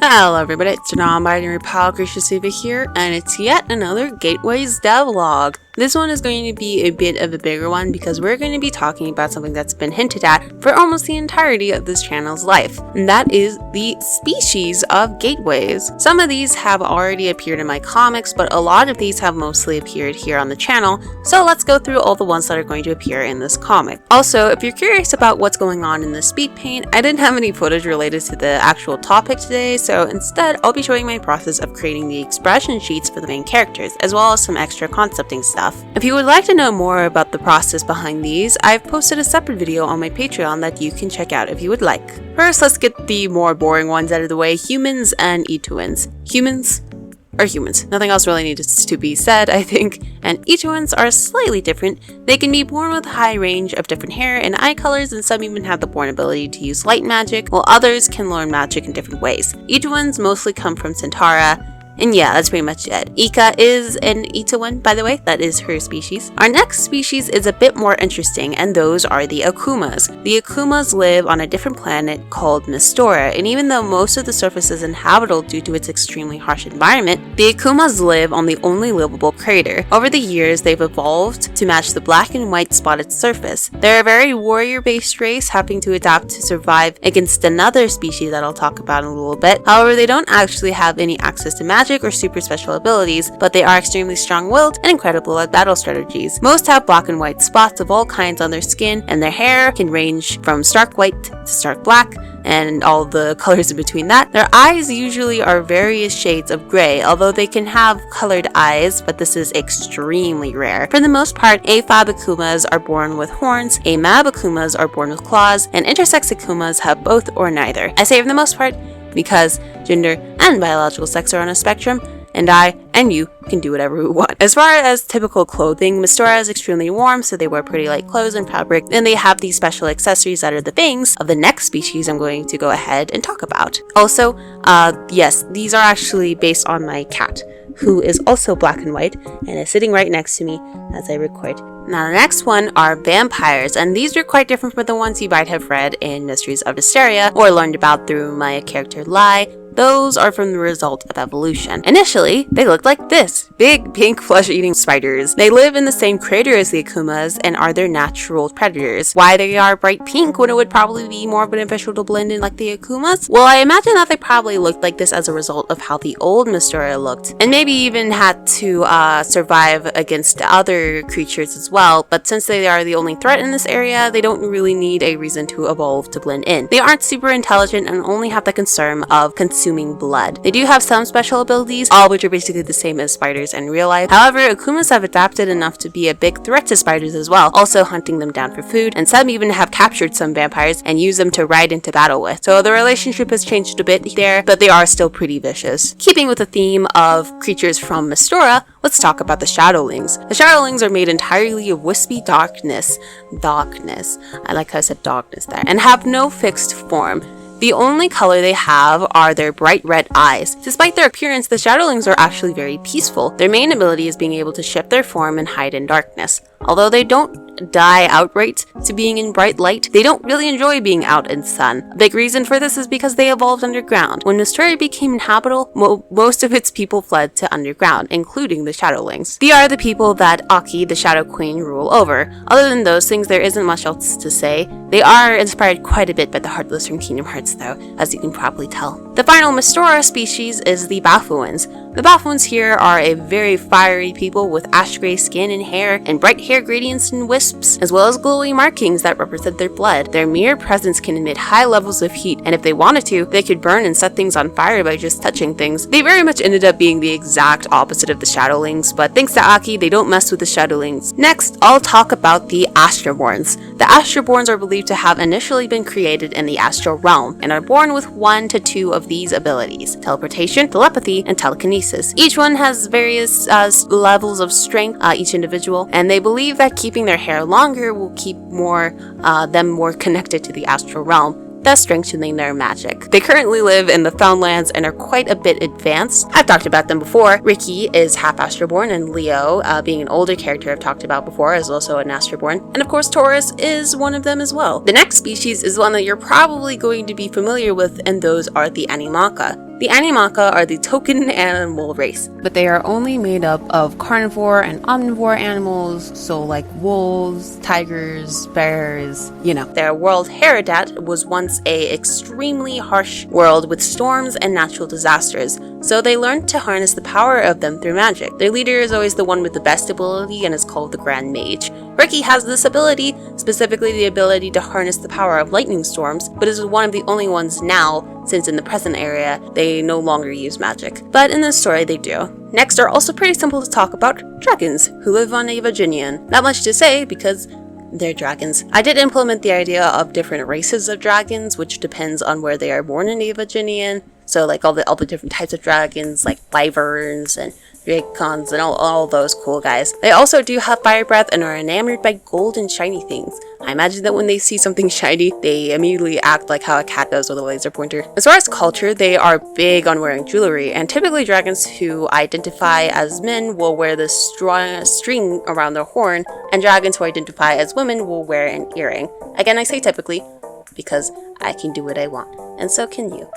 Hello everybody, it's your non-binary pal E.V.A here, and it's yet another Gateways devlog. This one is going to be a bit of a bigger one because we're going to be talking about something that's been hinted at for almost the entirety of this channel's life, and that is the species of gateways. Some of these have already appeared in my comics, but a lot of these have mostly appeared here on the channel, so let's go through all the ones that are going to appear in this comic. Also, if you're curious about what's going on in the speed paint, I didn't have any footage related to the actual topic today, so instead I'll be showing my process of creating the expression sheets for the main characters, as well as some extra concepting stuff. If you would like to know more about the process behind these, I've posted a separate video on my Patreon that you can check out if you would like. First, let's get the more boring ones out of the way: humans and Etoens. Humans are humans. Nothing else really needs to be said, I think. And Etoens are slightly different. They can be born with a high range of different hair and eye colors, and some even have the born ability to use light magic, while others can learn magic in different ways. Etoens mostly come from Centaura. And yeah, that's pretty much it. E.V.A is an Etoen, by the way. That is her species. Our next species is a bit more interesting, and those are the Akumas. The Akumas live on a different planet called Mistora, and even though most of the surface is inhabitable due to its extremely harsh environment, the Akumas live on the only livable crater. Over the years, they've evolved to match the black and white spotted surface. They're a very warrior-based race, having to adapt to survive against another species that I'll talk about in a little bit. However, they don't actually have any access to magic or super special abilities, but they are extremely strong-willed and incredible at battle strategies. Most have black and white spots of all kinds on their skin, and their hair can range from stark white to stark black, and all the colors in between that. Their eyes usually are various shades of gray, although they can have colored eyes, but this is extremely rare. For the most part, E.V.A Akumas are born with horns, E.V.A Akumas are born with claws, and intersex Akumas have both or neither. I say for the most part because gender and biological sex are on a spectrum, and I and you can do whatever we want. As far as typical clothing, Mistora is extremely warm, so they wear pretty light clothes and fabric, and they have these special accessories that are the things of the next species I'm going to go ahead and talk about. Also, yes, these are actually based on my cat, who is also black and white, and is sitting right next to me as I record. Now the next one are vampires, and these are quite different from the ones you might have read in Mysteries of Hysteria or learned about through my character Lai. Those are from the result of evolution. Initially, they looked like this: big, pink, flesh-eating spiders. They live in the same crater as the Akumas and are their natural predators. Why they are bright pink when it would probably be more beneficial to blend in like the Akumas? Well, I imagine that they probably looked like this as a result of how the old Mistora looked, and maybe even had to survive against other creatures as well, but since they are the only threat in this area, they don't really need a reason to evolve to blend in. They aren't super intelligent and only have the concern of consuming blood. They do have some special abilities, all which are basically the same as spiders in real life. However, Akumas have adapted enough to be a big threat to spiders as well, also hunting them down for food, and some even have captured some vampires and used them to ride into battle with. So the relationship has changed a bit there, but they are still pretty vicious. Keeping with the theme of creatures from Mistora, let's talk about the Shadowlings. The Shadowlings are made entirely of wispy darkness, I like how I said darkness there, and have no fixed form. The only color they have are their bright red eyes. Despite their appearance, the Shadowlings are actually very peaceful. Their main ability is being able to shift their form and hide in darkness. Although they don't die outright to being in bright light, they don't really enjoy being out in sun. A big reason for this is because they evolved underground. When Mistora became inhabitable, most of its people fled to underground, including the Shadowlings. They are the people that Aki, the Shadow Queen, rule over. Other than those things, there isn't much else to say. They are inspired quite a bit by the Heartless from Kingdom Hearts though, as you can probably tell. The final Mistora species is the Baphoens. The Baphoens here are a very fiery people with ash gray skin and hair, and bright hair gradients and wisps, as well as glowy markings that represent their blood. Their mere presence can emit high levels of heat, and if they wanted to, they could burn and set things on fire by just touching things. They very much ended up being the exact opposite of the Shadowlings, but thanks to Aki, they don't mess with the Shadowlings. Next, I'll talk about the Astro-borns. The Astro-borns are believed to have initially been created in the astral realm, and are born with 1 to 2 of these abilities: teleportation, telepathy, and telekinesis. Each one has various levels of strength, each individual, and they believe that keeping their hair longer will keep them more connected to the astral realm, thus strengthening their magic. They currently live in the Foundlands and are quite a bit advanced. I've talked about them before. Ricky is half Astro-born, and Leo, being an older character I've talked about before, is also an Astro-born. And of course, Taurus is one of them as well. The next species is one that you're probably going to be familiar with, and those are the Animaka. The Animaka are the token animal race, but they are only made up of carnivore and omnivore animals, so like wolves, tigers, bears, you know. Their world habitat was once a extremely harsh world with storms and natural disasters, so they learned to harness the power of them through magic. Their leader is always the one with the best ability and is called the Grand Mage. Ricky has this ability, specifically the ability to harness the power of lightning storms, but is one of the only ones now, since in the present area, they no longer use magic. But in this story, they do. Next are also pretty simple to talk about, dragons, who live on E.V.A. Not much to say, because they're dragons. I did implement the idea of different races of dragons, which depends on where they are born in E.V.A. So like all the different types of dragons, like wyverns and Dracons and all those cool guys. They also do have fire breath and are enamored by gold and shiny things. I imagine that when they see something shiny, they immediately act like how a cat does with a laser pointer. As far as culture, they are big on wearing jewelry, and typically dragons who identify as men will wear this string around their horn, and dragons who identify as women will wear an earring. Again, I say typically, because I can do what I want, and so can you.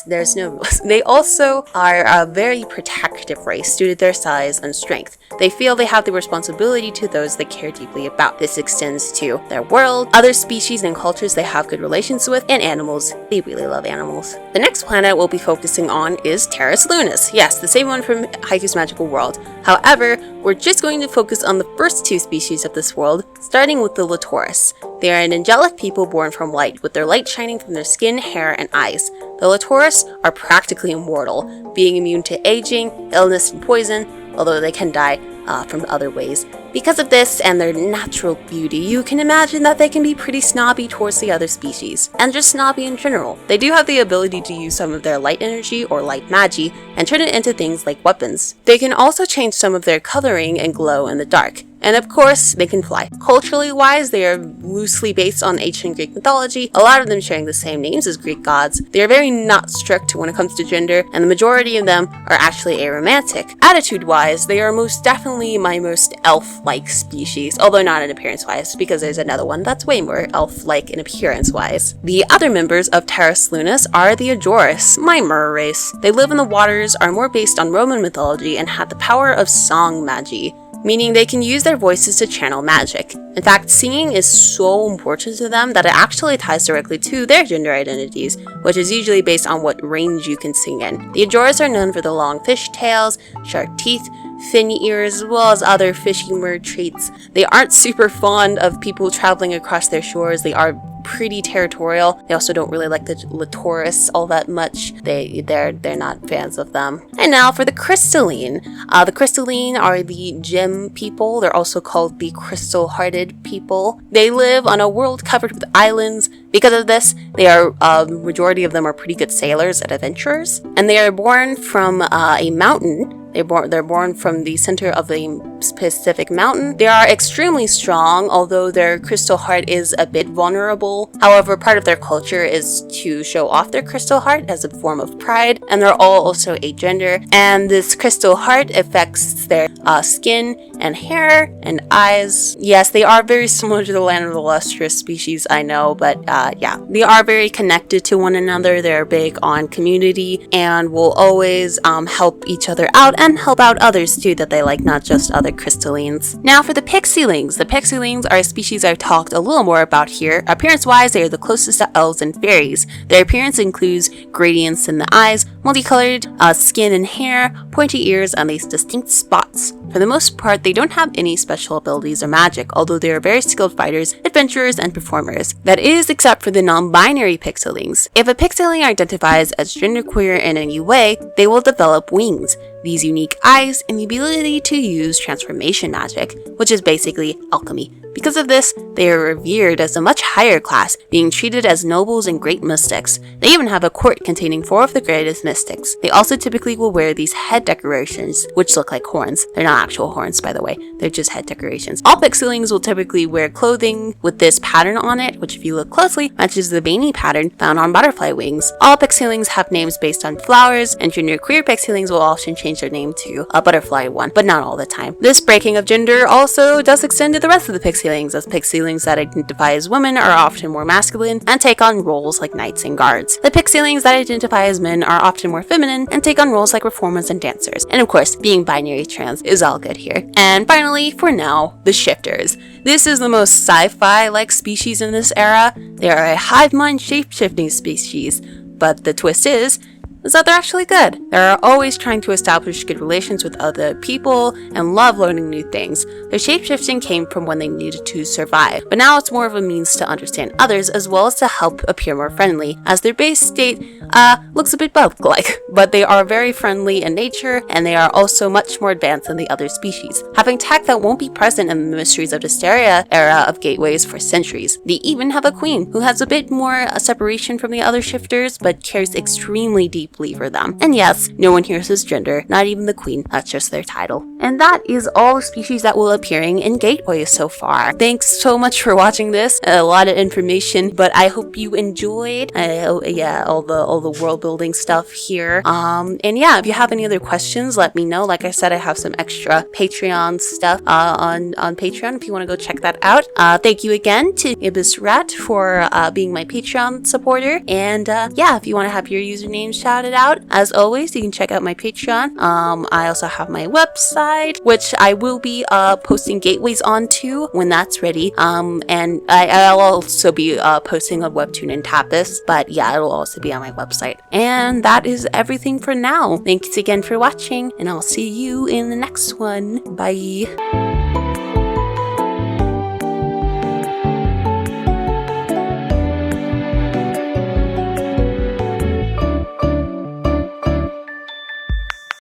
There's no rules. They also are a very protective race due to their size and strength. They feel they have the responsibility to those they care deeply about. This extends to their world, other species and cultures they have good relations with, and animals. They really love animals. The next planet we'll be focusing on is Terras Lunis. Yes, the same one from Haikyuu's Magical World. However, we're just going to focus on the first two species of this world, starting with the Latorus. They are an angelic people born from light, with their light shining from their skin, hair, and eyes. The Latorus are practically immortal, being immune to aging, illness, and poison, although they can die from other ways. Because of this and their natural beauty, you can imagine that they can be pretty snobby towards the other species, and just snobby in general. They do have the ability to use some of their light energy or light magi and turn it into things like weapons. They can also change some of their coloring and glow in the dark. And of course, they can fly. Culturally wise, they are loosely based on ancient Greek mythology, a lot of them sharing the same names as Greek gods. They are very not strict when it comes to gender, and the majority of them are actually aromantic. Attitude-wise, they are most definitely my most elf-like species, although not in appearance-wise, because there's another one that's way more elf-like in appearance-wise. The other members of Terras Lunis are the Ajours, my mirror race. They live in the waters, are more based on Roman mythology, and have the power of song magi, meaning they can use their voices to channel magic. In fact, singing is so important to them that it actually ties directly to their gender identities, which is usually based on what range you can sing in. The Ajours are known for the long fish tails, sharp teeth, fin ears, as well as other fish humor traits. They aren't super fond of people traveling across their shores. They are pretty territorial. They also don't really like the Latorus all that much. They're not fans of them. And now for the Crystaline. The Crystaline are the gem people. They're also called the crystal-hearted people. They live on a world covered with islands. Because of this, they are majority of them are pretty good sailors and adventurers. And they are born from a mountain. They're born from the center of a specific mountain. They are extremely strong, although their crystal heart is a bit vulnerable. However, part of their culture is to show off their crystal heart as a form of pride, and they're all also agender. And this crystal heart affects their skin and hair and eyes. Yes, they are very similar to the Land of the Lustrous species, I know, but yeah. They are very connected to one another. They're big on community and will always help each other out and help out others too that they like, not just other crystallines. Now for the Pixieling. The Pixieling are a species I've talked a little more about here. Appearance-wise, they are the closest to elves and fairies. Their appearance includes gradients in the eyes, multicolored skin and hair, pointy ears, and these distinct spots. For the most part, they don't have any special abilities or magic, although they are very skilled fighters, adventurers, and performers. That is, except for the non-binary Pixieling. If a Pixieling identifies as genderqueer in any way, they will develop wings, these unique eyes, and the ability to use transformation magic, which is basically alchemy. Because of this, they are revered as a much higher class, being treated as nobles and great mystics. They even have a court containing 4 of the greatest mystics. They also typically will wear these head decorations, which look like horns. They're not actual horns, by the way. They're just head decorations. All Pixieling will typically wear clothing with this pattern on it, which if you look closely, matches the veiny pattern found on butterfly wings. All Pixieling have names based on flowers, and junior queer Pixieling will often change their name to a butterfly one, but not all the time. This breaking of gender also does extend to the rest of the Pixieling, as Pixieling that identify as women are often more masculine and take on roles like knights and guards. The Pixieling that identify as men are often more feminine and take on roles like reformers and dancers. And of course, being binary trans is all good here. And finally, for now, the shifters. This is the most sci-fi-like species in this era. They are a hive mind shape-shifting species, but the twist is that they're actually good. They're always trying to establish good relations with other people and love learning new things. Their shapeshifting came from when they needed to survive, but now it's more of a means to understand others as well as to help appear more friendly, as their base state looks a bit bug-like, but they are very friendly in nature and they are also much more advanced than the other species, having tech that won't be present in the Mysteries of Dysteria era of gateways for centuries. They even have a queen who has a bit more separation from the other shifters but cares extremely deeply for them. And yes, no one here says gender, not even the queen, that's just their title. And that is all the species that will appearing in Gateways so far. Thanks so much for watching this. A lot of information, but I hope you enjoyed all the world building stuff here. And yeah, if you have any other questions, let me know. Like I said, I have some extra Patreon stuff on Patreon if you want to go check that out. Thank you again to Ibis Rat for being my Patreon supporter. And yeah, if you want to have your username shouted out, as always, you can check out my Patreon. I also have my website, which I will be posting gateways onto when that's ready. And I'll also be posting on Webtoon and Tapas, but yeah, it'll also be on my website. And that is everything for now. Thanks again for watching, and I'll see you in the next one. Bye.